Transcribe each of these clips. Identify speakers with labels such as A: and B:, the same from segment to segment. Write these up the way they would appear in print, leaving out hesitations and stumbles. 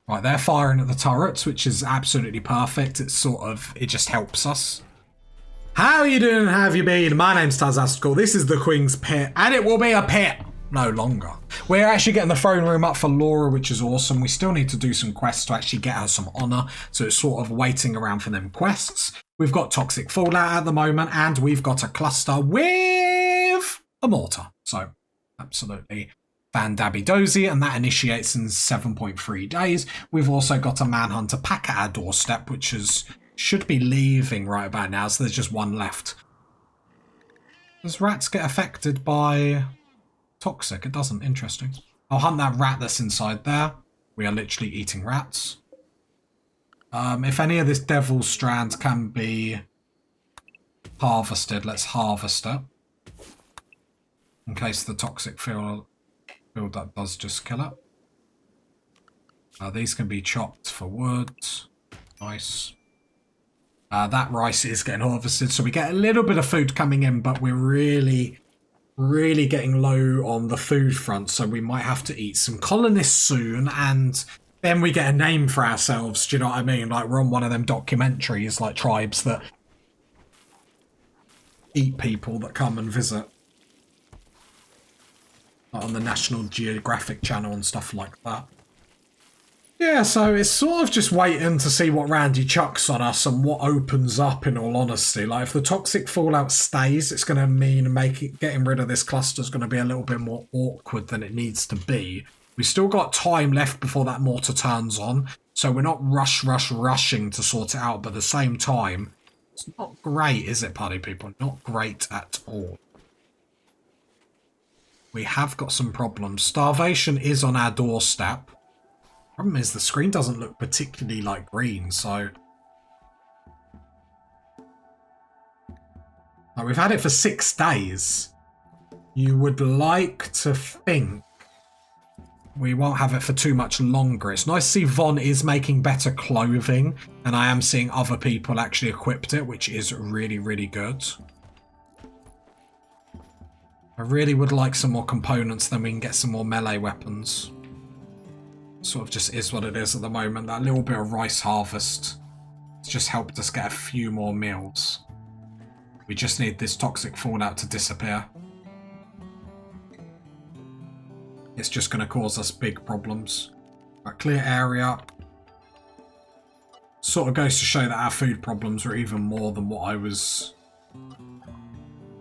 A: Right, they're firing at the turrets, which is absolutely perfect. It's it just helps us. How you doing? How have you been? My name's Tazastical. This is the Queen's Pit, and it will be a pit no longer. We're actually getting the throne room up for Laura, which is awesome. We still need to do some quests to actually get her some honour, so it's sort of waiting around for them quests. We've got toxic fallout at the moment, and we've got a cluster with a mortar. So, absolutely fan-dabby-dozy, and that initiates in 7.3 days. We've also got a manhunter pack at our doorstep, which should be leaving right about now, so there's just one left. Does rats get affected by toxic? It doesn't. Interesting. I'll hunt that rat that's inside there. We are literally eating rats. If any of this devil's strand can be harvested, let's harvest it. In case the toxic field that does just kill it. These can be chopped for wood. Nice. That rice is getting harvested, so we get a little bit of food coming in, but we're really getting low on the food front, so we might have to eat some colonists soon, and then we get a name for ourselves, do you know what I mean? Like, we're on one of them documentaries, like tribes that eat people that come and visit. Like on the National Geographic channel and stuff like that. Yeah, so it's sort of just waiting to see what Randy chucks on us and what opens up, in all honesty. Like, if the toxic fallout stays, it's going to mean getting rid of this cluster is going to be a little bit more awkward than it needs to be. We've still got time left before that mortar turns on, so we're not rushing to sort it out, but at the same time, it's not great, is it, party people? Not great at all. We have got some problems. Starvation is on our doorstep. Problem is the screen doesn't look particularly like green, so we've had it for 6 days. You would like to think we won't have it for too much longer. It's nice to see Von is making better clothing, and I am seeing other people actually equipped it, which is really good. I really would like some more components, then we can get some more melee weapons. Sort of just is what it is at the moment. That little bit of rice harvest has just helped us get a few more meals. We just need this toxic fallout to disappear. It's just going to cause us big problems. A clear area. Sort of goes to show that our food problems are even more than what I was...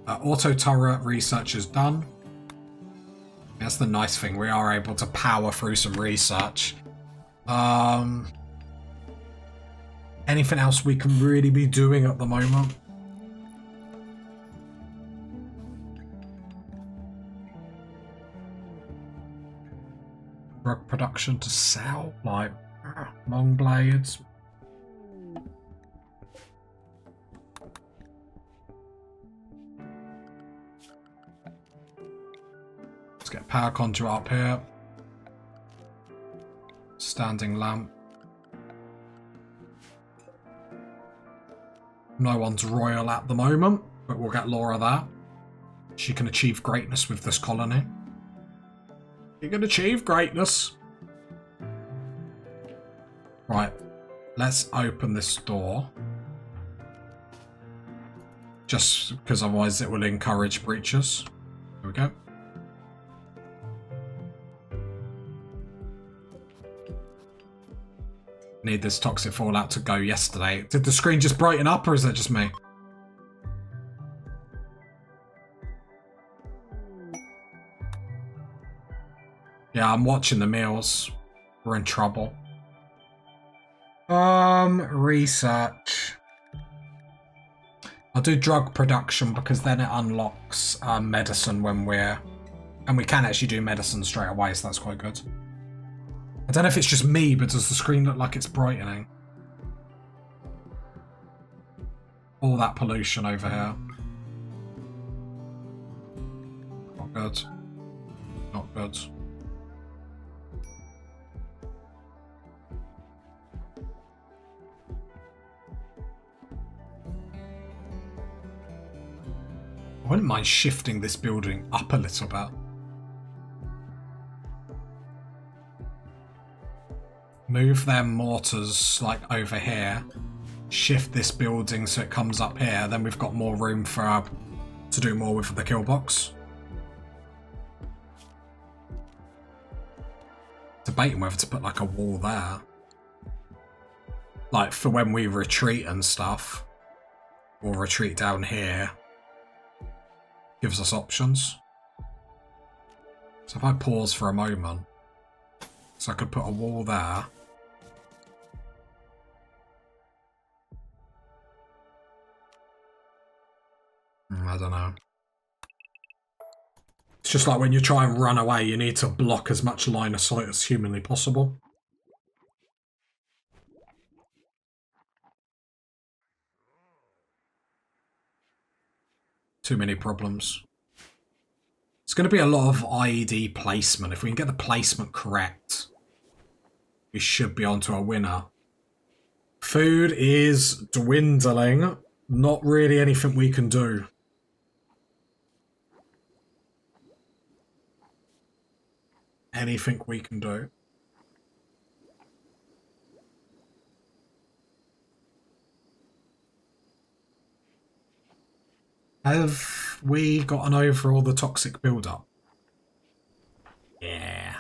A: auto turret research is done. That's the nice thing, we are able to power through some research. Anything else we can really be doing at the moment? Drug production to sell, like long blades. Let's get power conduit up here. Standing lamp. No one's royal at the moment, but we'll get Laura that. She can achieve greatness with this colony. You can achieve greatness. Right, let's open this door. Just because otherwise it will encourage breaches. There we go. Need this toxic fallout to go yesterday. Did the screen just brighten up, or is that just me? Yeah, I'm watching the meals. We're in trouble. Research. I'll do drug production because then it unlocks medicine when we're... And we can actually do medicine straight away, so that's quite good. I don't know if it's just me, but does the screen look like it's brightening? All that pollution over here. Not good. Not good. I wouldn't mind shifting this building up a little bit. Move their mortars like over here. Shift this building so it comes up here. Then we've got more room for to do more with the kill box. Debating whether to put like a wall there. Like for when we retreat and stuff. Or retreat down here. Gives us options. So if I pause for a moment. So I could put a wall there. I don't know. It's just like when you try and run away, you need to block as much line of sight as humanly possible. Too many problems. It's going to be a lot of IED placement. If we can get the placement correct, we should be onto a winner. Food is dwindling. Not really anything we can do. Anything we can do. Have we gotten over all the toxic build-up? Yeah.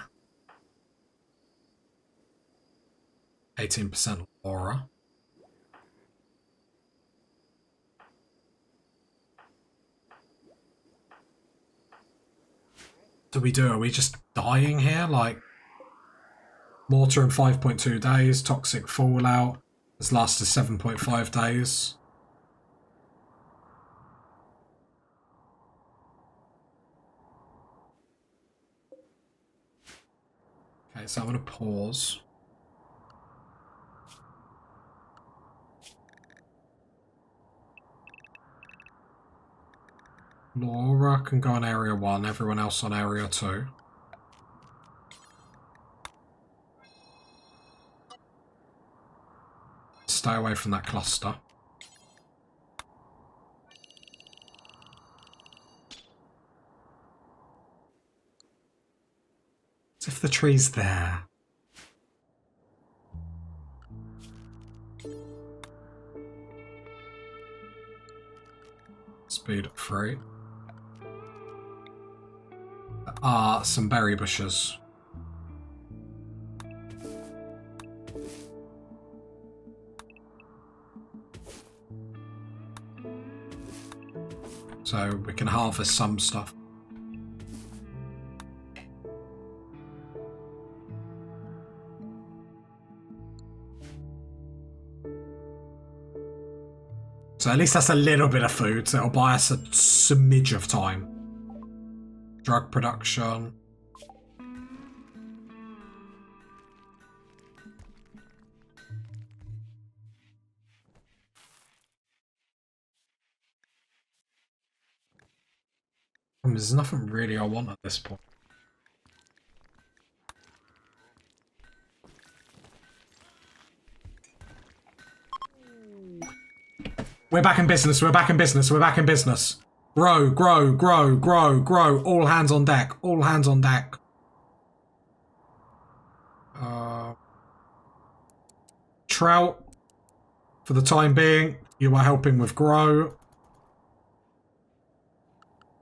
A: 18% aura. Do we do? Are we just dying here? Like, mortar in 5.2 days, toxic fallout has lasted 7.5 days. Okay, so I'm going to pause. Laura can go on area 1, everyone else on area 2. Stay away from that cluster. As if the tree's there. Speed at 3. There are some berry bushes. So we can harvest some stuff. So at least that's a little bit of food, so it'll buy us a smidge of time. Drug production. There's nothing really I want at this point. We're back in business, we're back in business, we're back in business. Grow, grow, grow, grow, grow. All hands on deck, all hands on deck. Trout, for the time being, you are helping with grow.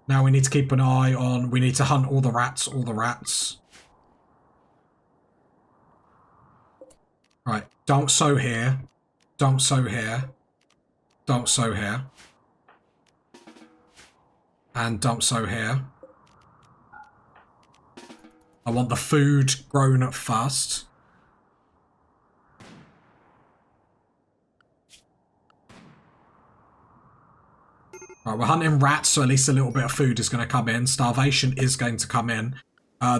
A: Now we need to keep an eye on, we need to hunt all the rats, all the rats. Right, don't sow here. Don't sow here. Don't sow here. And don't sow here. I want the food grown up fast. Right, we're hunting rats, so at least a little bit of food is going to come in. Starvation is going to come in.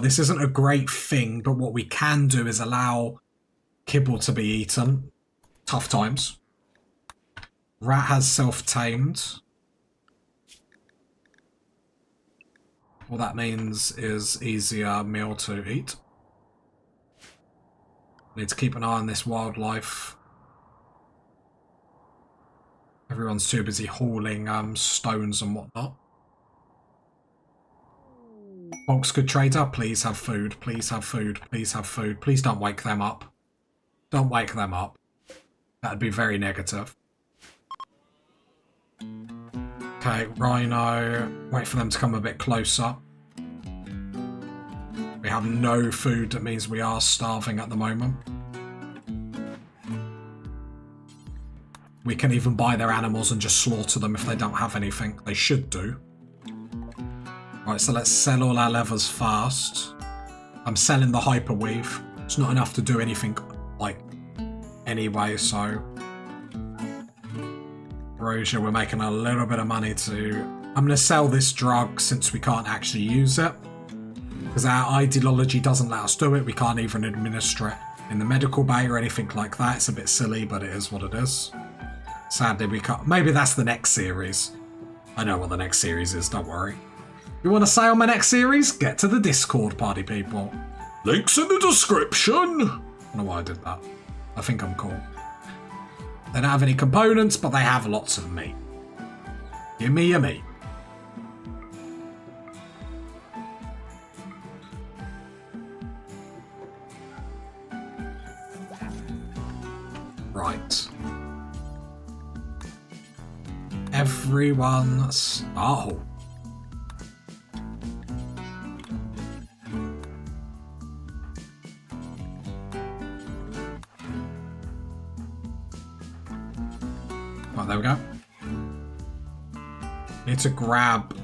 A: This isn't a great thing, but what we can do is allow kibble to be eaten. Tough times. Rat has self-tamed. All that means is easier meal to eat. Need to keep an eye on this wildlife. Everyone's too busy hauling stones and whatnot. Folks, good trader, please have food. Please have food. Please have food. Please don't wake them up. Don't wake them up. That'd be very negative. Okay, Rhino. Wait for them to come a bit closer. We have no food. That means we are starving at the moment. We can even buy their animals and just slaughter them if they don't have anything. They should do. Right, so let's sell all our levers fast. I'm selling the hyperweave. It's not enough to do anything, like, anyway, so... Rosia, we're making a little bit of money too. I'm going to sell this drug since we can't actually use it. Because our ideology doesn't let us do it. We can't even administer it in the medical bay or anything like that. It's a bit silly, but it is what it is. Sadly, we can't. Maybe that's the next series. I know what the next series is, don't worry. You want to say on my next series? Get to the Discord, party people. Links in the description. I don't know why I did that. I think I'm cool. They don't have any components, but they have lots of meat. Give me your meat. Right. Everyone's... Oh. Right, there we go. Need to grab...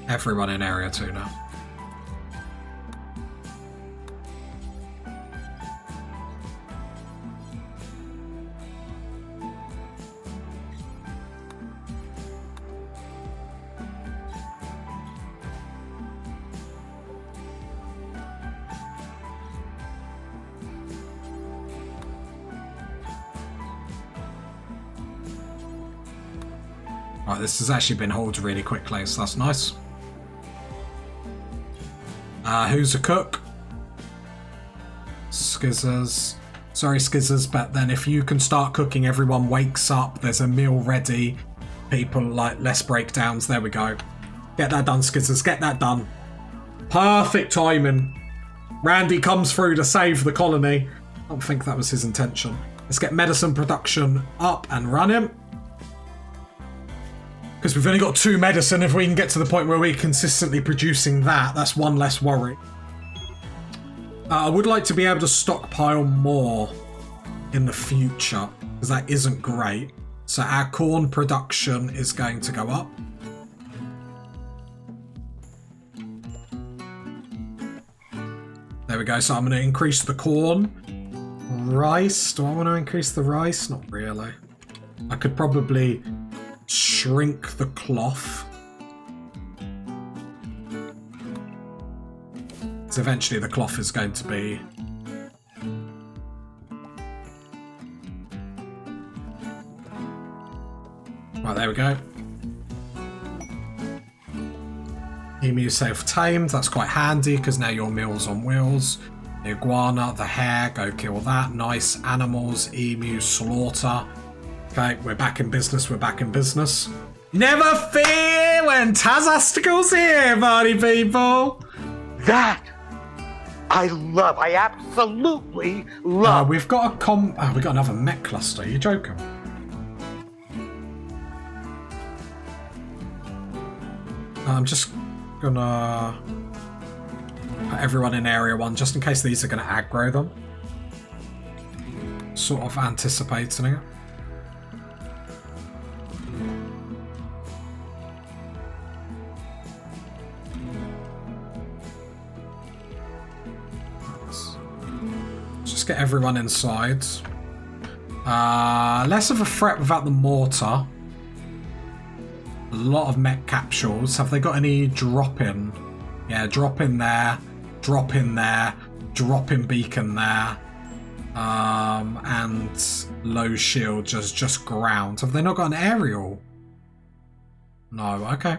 A: everyone in area 2 now. Right, this has actually been hauled really quickly, so that's nice. Who's a cook? Skizzers. Sorry, Skizzers, but then if you can start cooking, everyone wakes up, there's a meal ready, people like less breakdowns. There we go. Get that done, Skizzers, get that done. Perfect timing. Randy comes through to save the colony. I don't think that was his intention. Let's get medicine production up and running. Because we've only got 2 medicine. If we can get to the point where we're consistently producing that, that's one less worry. I would like to be able to stockpile more in the future, because that isn't great. So our corn production is going to go up. There we go. So I'm going to increase the corn. Rice. Do I want to increase the rice? Not really. I could probably... shrink the cloth. So eventually the cloth is going to be... Right, there we go. Emu self-tamed, that's quite handy because now your meal's on wheels. The iguana, the hare, go kill that. Nice animals, emu, slaughter. Okay, we're back in business, we're back in business. Never fear when Tazasticle's here, party people!
B: That I love, I absolutely love.
A: We've got we've got another mech cluster, you're joking. I'm just gonna put everyone in area 1 just in case these are gonna aggro them. Sort of anticipating it. Get everyone inside. Less of a threat without the mortar. A lot of mech capsules. Have they got any drop in? Yeah, drop in there. Drop in there. Drop in beacon there. And low shield, just ground. Have they not got an aerial? No, okay.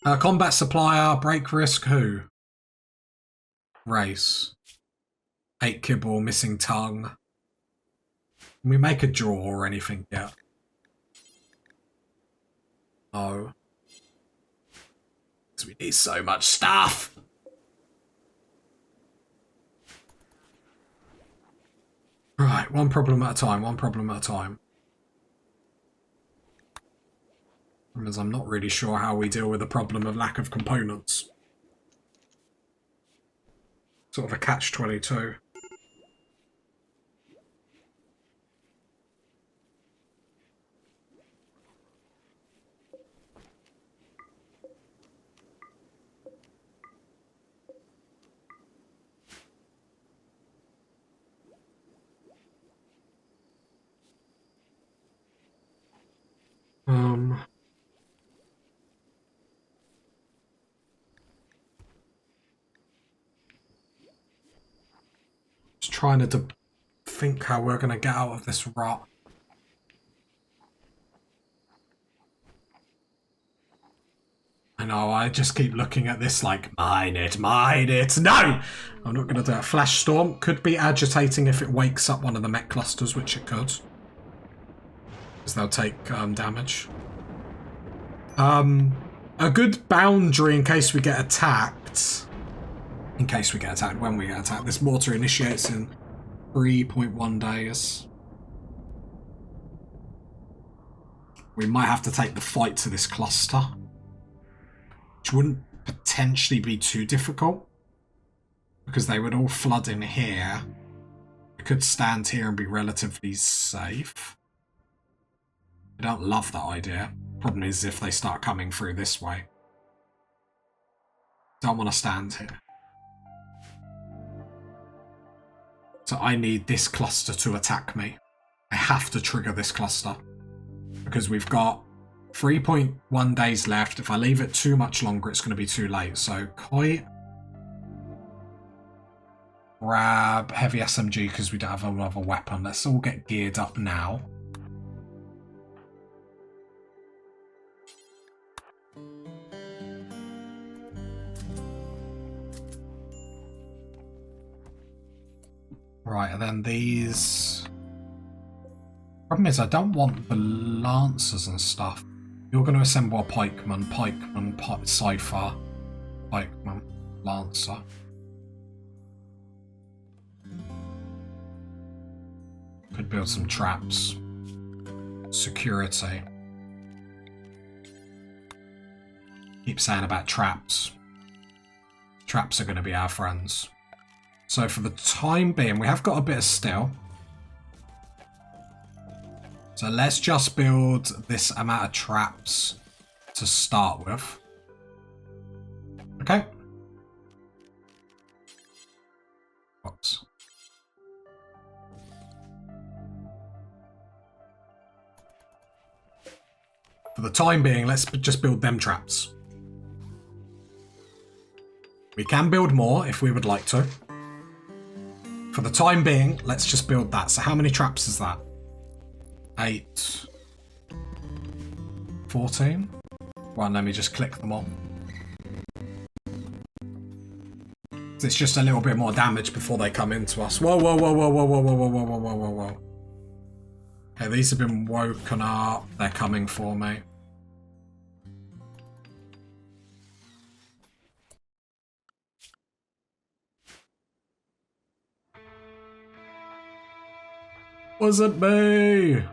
A: Combat supplier, break risk, who? Race. 8 kibble, missing tongue. Can we make a draw or anything yet? No. Because we need so much stuff. Right, one problem at a time, one problem at a time. Because I'm not really sure how we deal with the problem of lack of components. Sort of a catch-22. Just trying to think how we're going to get out of this rut. I know, I just keep looking at this like, mine it, mine it. No! I'm not going to do it. Flash Storm could be agitating if it wakes up one of the mech clusters, which it could. Because they'll take damage. A good boundary in case we get attacked. In case we get attacked, when we get attacked. This mortar initiates in 3.1 days. We might have to take the fight to this cluster. Which wouldn't potentially be too difficult. Because they would all flood in here. We could stand here and be relatively safe. I don't love that idea. Problem is if they start coming through this way. Don't want to stand here. So I need this cluster to attack me. I have to trigger this cluster. Because we've got 3.1 days left. If I leave it too much longer, it's going to be too late. So Koi. Grab heavy SMG because we don't have another weapon. Let's all get geared up now. Right, and then these... Problem is, I don't want the lancers and stuff. You're going to assemble a pikeman, cipher, pikeman, lancer. Could build some traps. Security. Keep saying about traps. Traps are going to be our friends. So for the time being, we have got a bit of steel. So let's just build this amount of traps to start with. Okay. Whoops. For the time being, let's just build them traps. We can build more if we would like to. For the time being, let's just build that. So how many traps is that? 8. 14? Well, let me just click them all. It's just a little bit more damage before they come into us. Whoa, whoa, whoa, whoa, whoa, whoa, whoa, whoa, whoa, whoa, whoa, whoa. Okay, these have been woken up. They're coming for me. Wasn't me!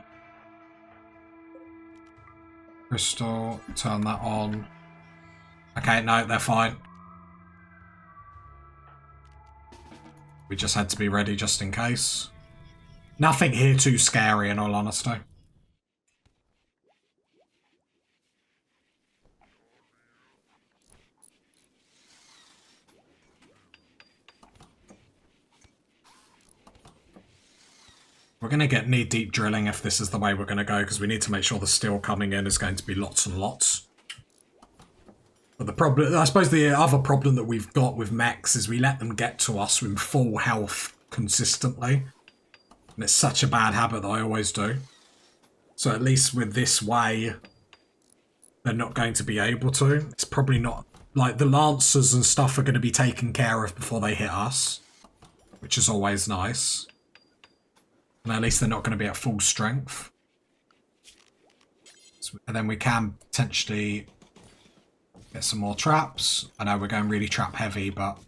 A: Crystal, turn that on. Okay, no, they're fine. We just had to be ready just in case. Nothing here too scary, in all honesty. We're going to get knee-deep drilling if this is the way we're going to go, because we need to make sure the steel coming in is going to be lots and lots. But the problem, I suppose the other problem that we've got with mechs is we let them get to us in full health consistently. And it's such a bad habit that I always do. So at least with this way, they're not going to be able to. It's probably not, like the lancers and stuff are going to be taken care of before they hit us. which is always nice. And at least they're not going to be at full strength. And then we can potentially get some more traps. I know we're going really trap heavy, but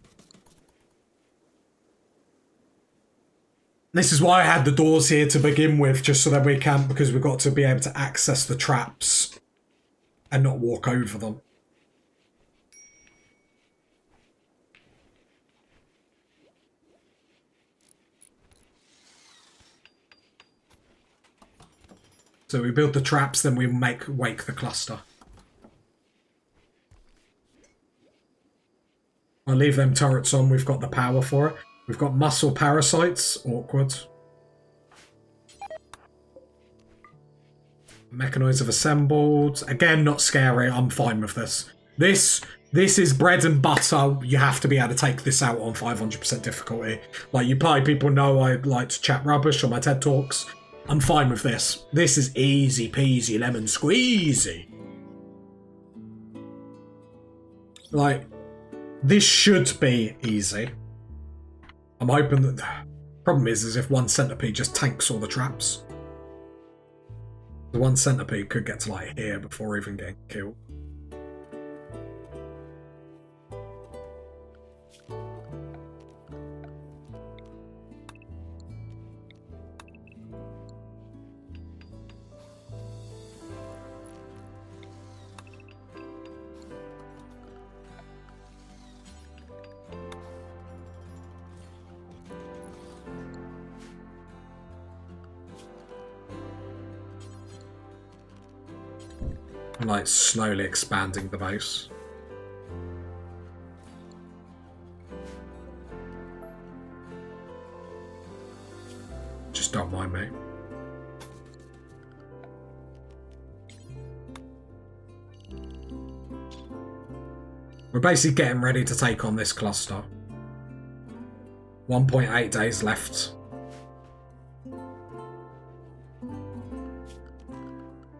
A: this is why I had the doors here to begin with, just so that we can, because we've got to be able to access the traps and not walk over them. So we build the traps, then we wake the cluster. I'll leave them turrets on, we've got the power for it. We've got muscle parasites, awkward. Mechanoids have assembled. Again, not scary, I'm fine with this. This is bread and butter. You have to be able to take this out on 500% difficulty. Like, you probably people know I like to chat rubbish on my TED Talks. I'm fine with this. This is easy peasy lemon squeezy. Like, this should be easy. I'm hoping that... The problem is if one centipede just tanks all the traps. The one centipede could get to, like, here before even getting killed. And like slowly expanding the base. Just don't mind me. We're basically getting ready to take on this cluster. 1.8 days left.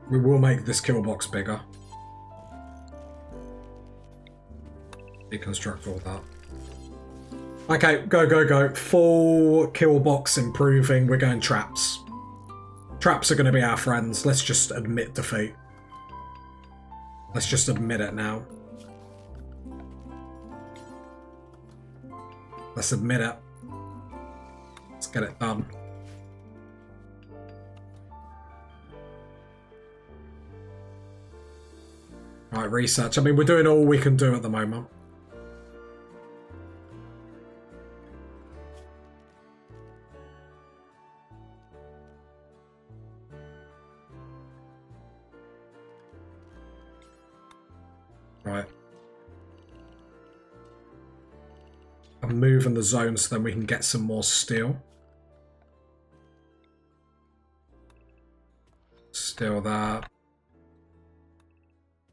A: We will make this kill box bigger. Deconstruct all that. Okay, go. Full kill box improving. We're going traps. Traps are going to be our friends. Let's just admit defeat. Let's just admit it now. Let's admit it. Let's get it done. Right, research. I mean, we're doing all we can do at the moment. Right. I'm moving the zone so then we can get some more steel. Still that.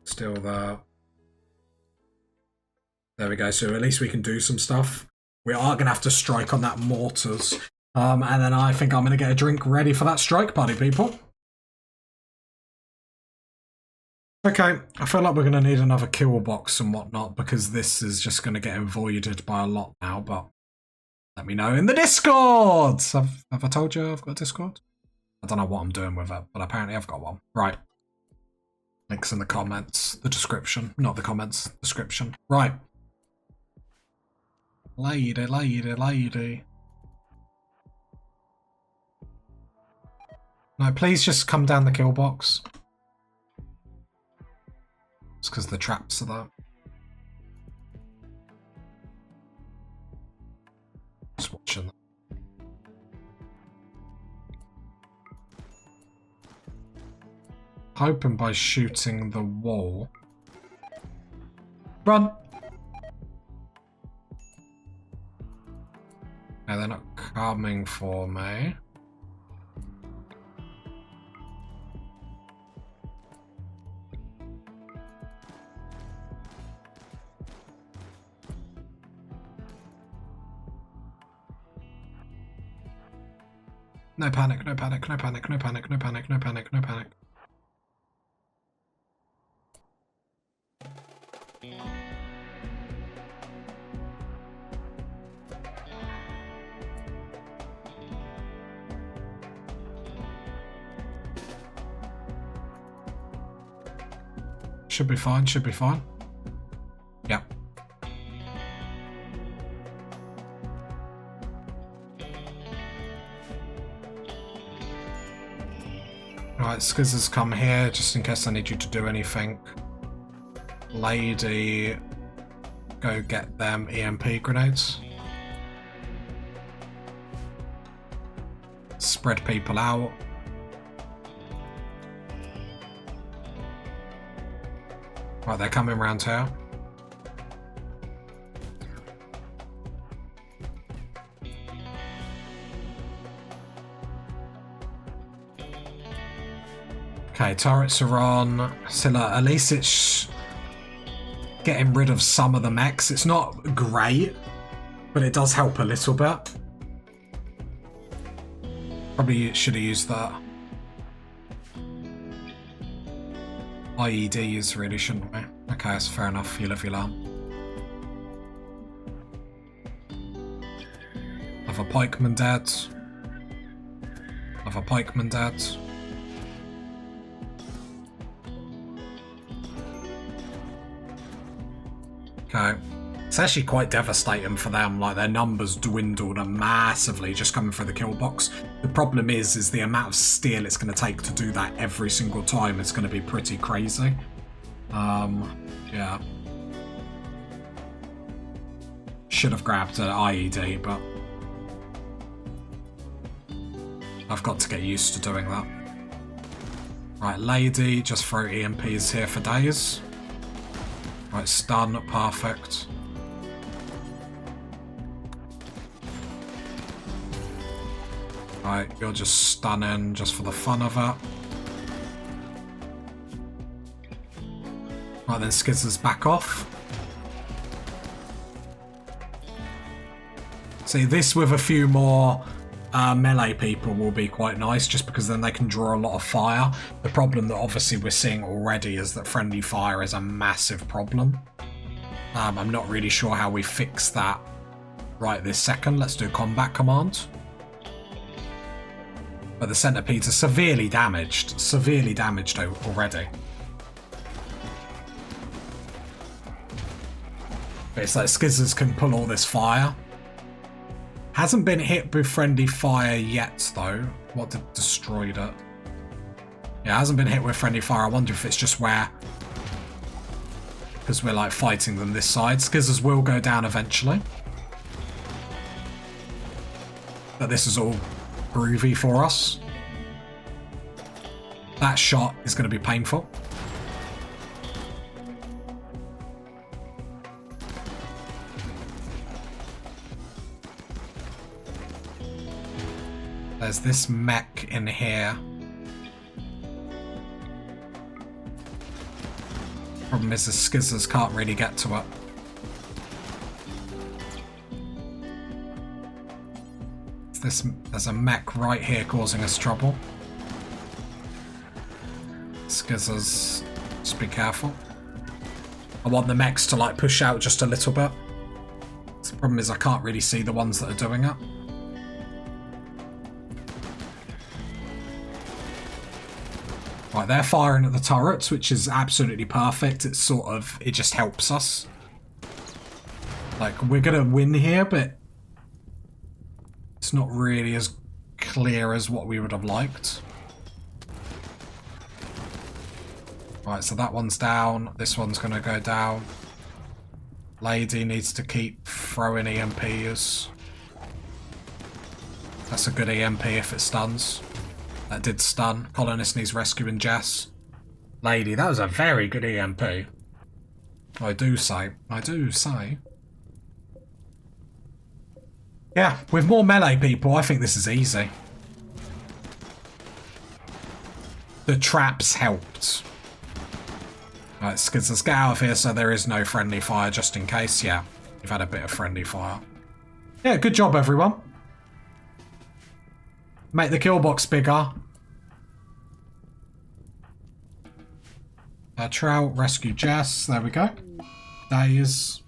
A: Still there. There we go. So at least we can do some stuff. We are going to have to strike on that mortars. And then I think I'm going to get a drink ready for that strike party, people. Okay, I feel like we're going to need another kill box and whatnot because this is just going to get avoided by a lot now, but let me know in the Discord! Have I told you I've got a Discord? I don't know what I'm doing with it, but apparently I've got one. Right. Links in the comments, the description. Not the comments, description. Right. Lady. No, please just come down the kill box. It's because the traps are there. Just watching them. Hoping by shooting the wall. Run! No, they're not coming for me. No panic, no panic, no panic, no panic, no panic, no panic, no panic. Should be fine, should be fine. Yep. Right, Skizzers, come here, just in case I need you to do anything. Lady, go get them EMP grenades. Spread people out. Right, they're coming round here. Okay, turrets are on. So at least it's getting rid of some of the mechs. It's not great, but it does help a little bit. Probably should have used that. IEDs really, shouldn't we? Okay, that's fair enough. You live, you learn. Have a pikeman dead. Have a pikeman dead. Okay. It's actually quite devastating for them, like their numbers dwindled massively just coming through the kill box. The problem is the amount of steel it's going to take to do that every single time is going to be pretty crazy. Yeah. Should have grabbed an IED, but I've got to get used to doing that. Right, lady, just throw EMPs here for days. Right, stun, perfect. Right, you're just stunning just for the fun of it. Right, then Skizzers back off. See, this with a few more melee people will be quite nice, just because then they can draw a lot of fire. The problem that obviously we're seeing already is that friendly fire is a massive problem. I'm not really sure how we fix that right this second. Let's do combat command. But the centipedes are severely damaged already. But it's like Skizzers can pull all this fire. Hasn't been hit with friendly fire yet, though. What destroyed it? Yeah, hasn't been hit with friendly fire. I wonder if it's just where... because we're, like, fighting them this side. Skizzers will go down eventually. But this is all groovy for us. That shot is going to be painful. There's this mech in here. Problem is the Skizzers can't really get to it. There's a mech right here causing us trouble. Skizzers, just be careful. I want the mechs to like push out just a little bit. The problem is I can't really see the ones that are doing it. Right, they're firing at the turrets, which is absolutely perfect. It's sort of, it just helps us. Like, we're gonna win here, but it's not really as clear as what we would have liked. Right, so that one's down. This one's gonna go down. Lady needs to keep throwing EMPs. That's a good EMP if it stuns. That did stun. Colonist needs rescuing Jess. Lady, that was a very good EMP. I do say. I do say. Yeah, with more melee people, I think this is easy. The traps helped. Right, Skids, let's get out of here so there is no friendly fire just in case. Yeah, you've had a bit of friendly fire. Yeah, good job, everyone. Make the kill box bigger. Trout, rescue Jess. There we go. Days.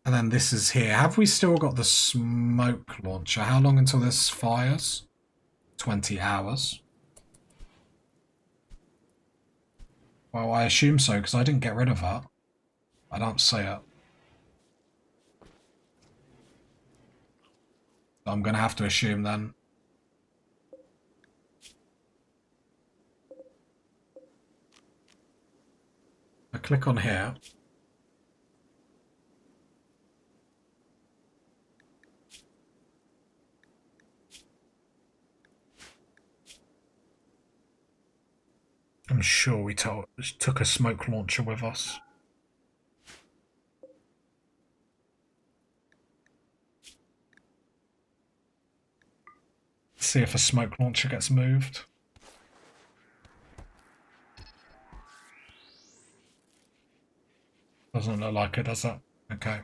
A: And then this is here. Have we still got the smoke launcher? How long until this fires? 20 hours. Well, I assume so, because I didn't get rid of that. I don't see it. I'm going to have to assume then. I click on here. I'm sure we took a smoke launcher with us. See if a smoke launcher gets moved. Doesn't look like it, does it? Okay.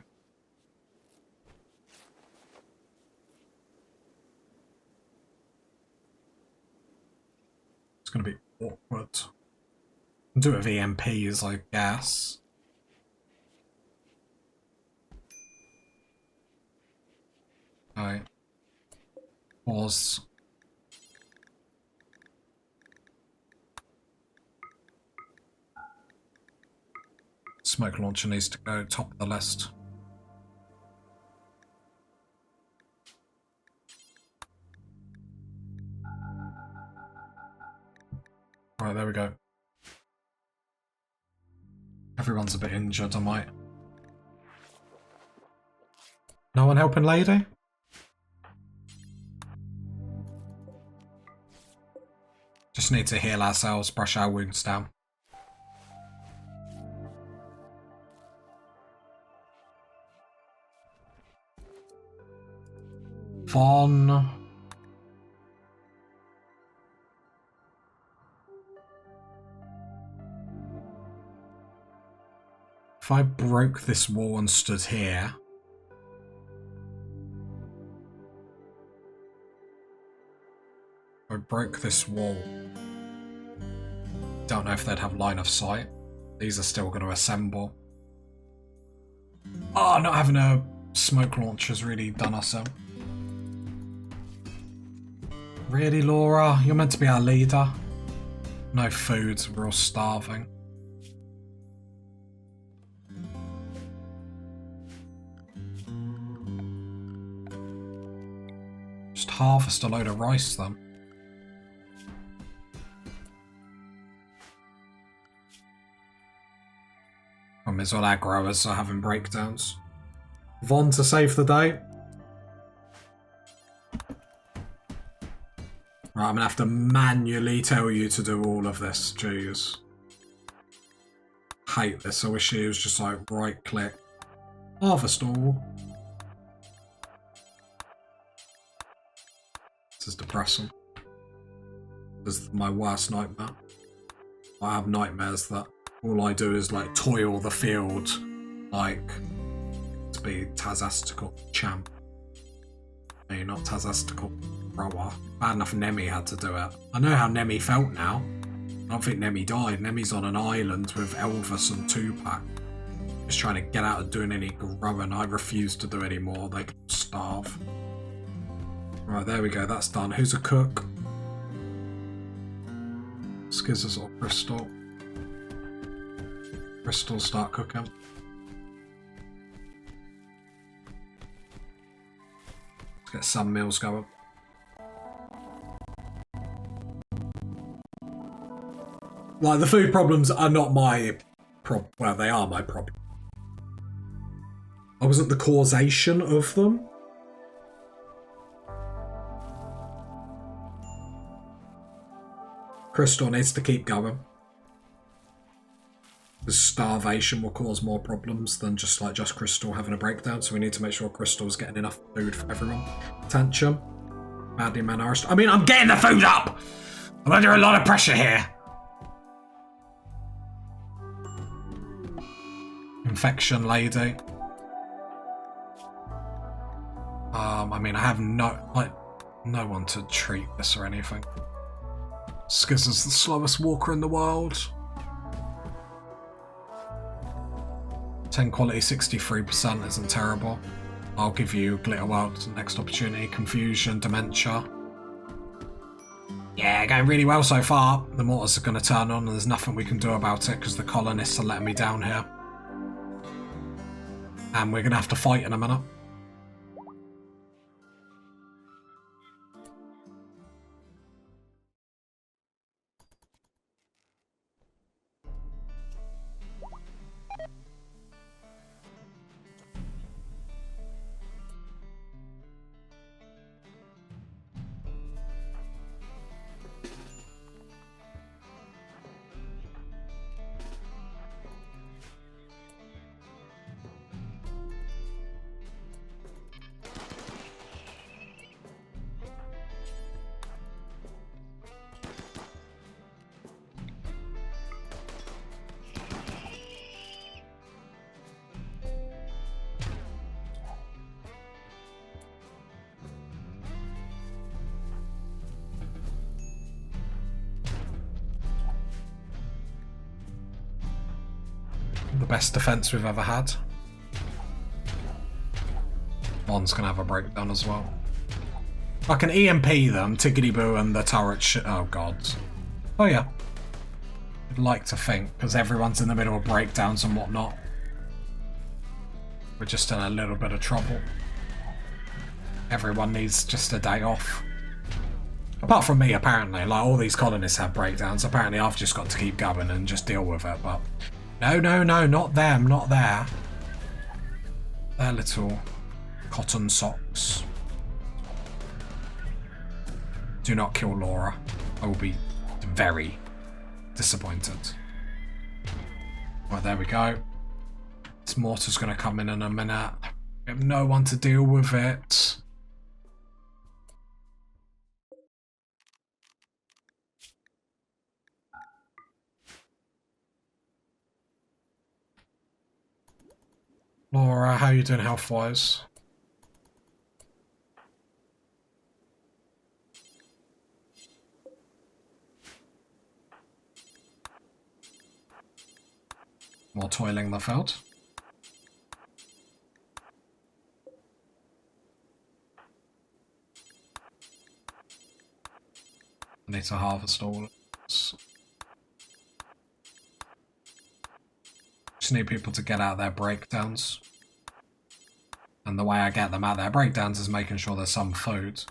A: It's going to be awkward. Do it with EMPs, I guess. Alright. Pause. Smoke launcher needs to go top of the list. Right, there we go. Everyone's a bit injured, I might. No one helping lady? Just need to heal ourselves, brush our wounds down. Vaughn. If I broke this wall and stood here... I broke this wall. Don't know if they'd have line of sight. These are still going to assemble. Oh, not having a smoke launcher's really done us in. Really, Laura? You're meant to be our leader. No food, we're all starving. Just harvest a load of rice then. Problem is all our growers are having breakdowns. Vaughn to save the day. Right, I'm gonna have to manually tell you to do all of this, jeez. Hate this, I wish it was just like right click. Harvest all. This is depressing. This is my worst nightmare. I have nightmares that all I do is like toil the field, like to be Tazastical champ. No, not Tazastical grower. Bad enough Nemi had to do it. I know how Nemi felt now. I don't think Nemi died. Nemi's on an island with Elvis and Tupac. Just trying to get out of doing any growing. I refuse to do any more. They can starve. Right, there we go. That's done. Who's a cook? Skizzers or Crystal? Crystal, start cooking. Let's get some meals going. Like, the food problems are not my problem. Well, they are my problem. I wasn't the causation of them. Crystal needs to keep going. The starvation will cause more problems than just Crystal having a breakdown, so we need to make sure Crystal's getting enough food for everyone. Attention. Badly malnourished. I mean, I'm getting the food up! I'm under a lot of pressure here. Infection lady. I mean, I have no one to treat this or anything. Skizzer's the slowest walker in the world. 10 quality, 63% isn't terrible. I'll give you Glitter World next opportunity. Confusion, dementia. Yeah, going really well so far. The mortars are going to turn on and there's nothing we can do about it because the colonists are letting me down here. And we're going to have to fight in a minute. The best defense we've ever had. Bond's gonna have a breakdown as well. I can EMP them, Tiggity Boo and the turret oh god. Oh yeah. I'd like to think, because everyone's in the middle of breakdowns and whatnot. We're just in a little bit of trouble. Everyone needs just a day off. Apart from me, apparently. Like, all these colonists have breakdowns. Apparently I've just got to keep going and just deal with it, but... No, no, no, not them, not there. Their little cotton socks. Do not kill Laura. I will be very disappointed. Right, there we go. This mortar's going to come in a minute. We have no one to deal with it. Laura, how are you doing health-wise? More toiling the field. I need to harvest all of this. Just need people to get out their breakdowns. And the way I get them out their breakdowns is making sure there's some food.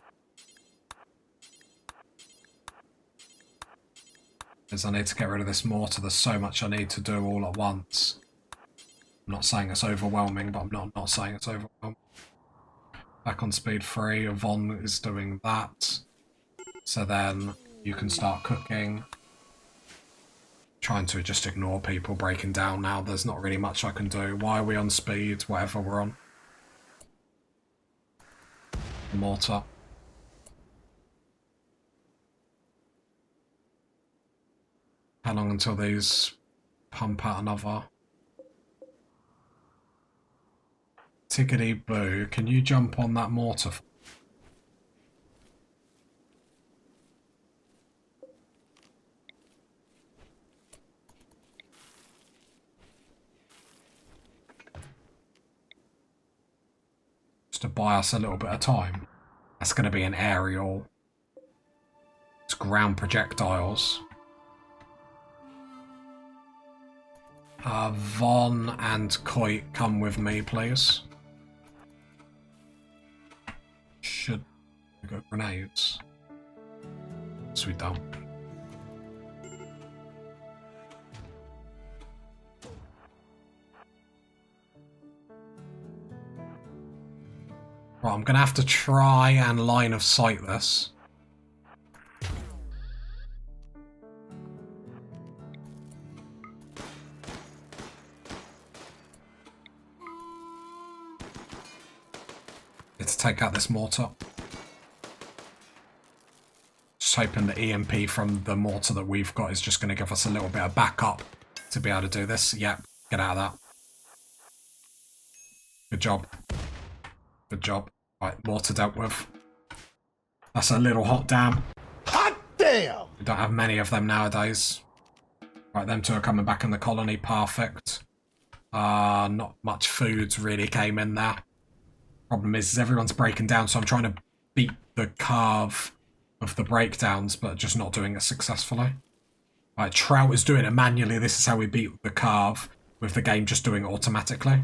A: Because I need to get rid of this mortar. There's so much I need to do all at once. I'm not saying it's overwhelming, but I'm not saying it's overwhelming. Back on speed 3, Yvonne is doing that. So then you can start cooking. Trying to just ignore people breaking down now. There's not really much I can do. Why are we on speed? Whatever we're on. Mortar. How long until these pump out another? Tickety boo, can you jump on that mortar? Just to buy us a little bit of time. That's going to be an aerial. It's ground projectiles. Von and Coit, come with me, please. Should we got grenades? So we don't. Right, I'm gonna have to try and line of sight this. To take out this mortar. Just hoping the EMP from the mortar that we've got is just going to give us a little bit of backup to be able to do this. Yep, get out of that. Good job. Good job. Right, mortar dealt with. That's a little hot damn.
B: Hot damn!
A: We don't have many of them nowadays. Right, them two are coming back in the colony. Perfect. Not much food really came in there. Problem is everyone's breaking down, so I'm trying to beat the curve of the breakdowns, but just not doing it successfully. Right, Trout is doing it manually. This is how we beat the carve, with the game just doing it automatically.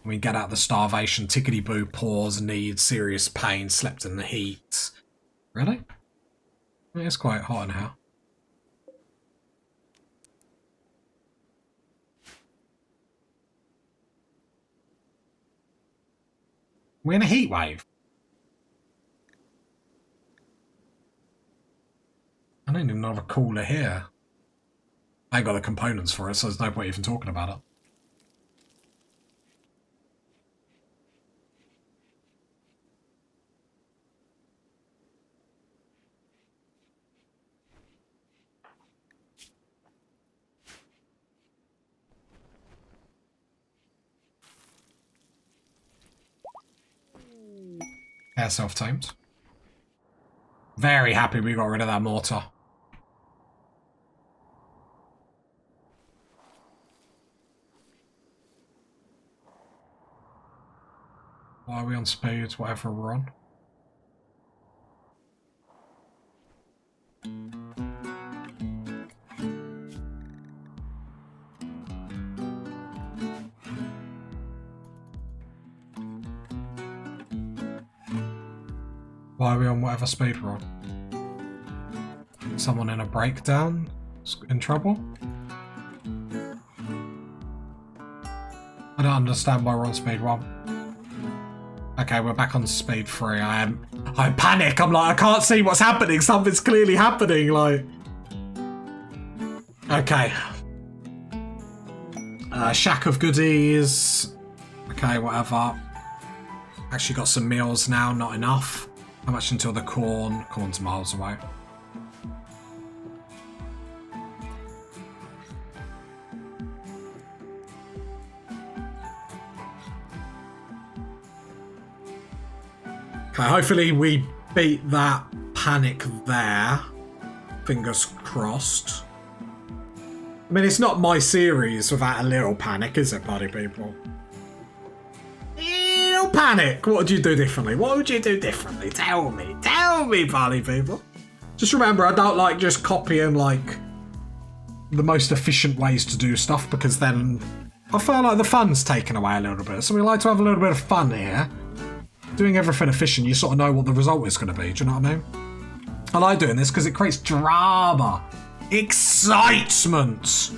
A: We get out the starvation, tickety-boo, pause, need, serious pain, slept in the heat. Really? It's quite hot in here. We're in a heat wave. I don't even have a cooler here. I ain't got the components for it, so there's no point even talking about it. Air self-tamed. Very happy we got rid of that mortar. Why are we on speed? Whatever we're on. Why are we on whatever speed we're on? Someone in a breakdown? In trouble? I don't understand why we're on speed 1. Okay, we're back on speed 3. I panic. I'm like, I can't see what's happening. Something's clearly happening, like. Okay. Shack of goodies. Okay, whatever. Actually got some meals now, not enough. How much until the corn? Corn's miles away. Okay, hopefully we beat that panic there. Fingers crossed. I mean, it's not my series without a little panic, is it, party people? Little panic! What would you do differently? What would you do differently? Tell me, party people. Just remember, I don't like just copying, like, the most efficient ways to do stuff, because then I feel like the fun's taken away a little bit. So we like to have a little bit of fun here. Doing everything efficient, you sort of know what the result is going to be, do you know what I mean? I like doing this because it creates drama. Excitement!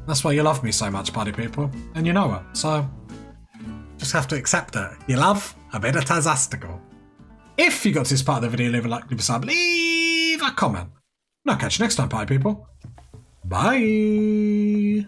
A: That's why you love me so much, party people. And you know it, so just have to accept it. You love a bit of Tazastical. If you got to this part of the video, leave a like, leave a sub, leave a comment. And I'll catch you next time, party people. Bye!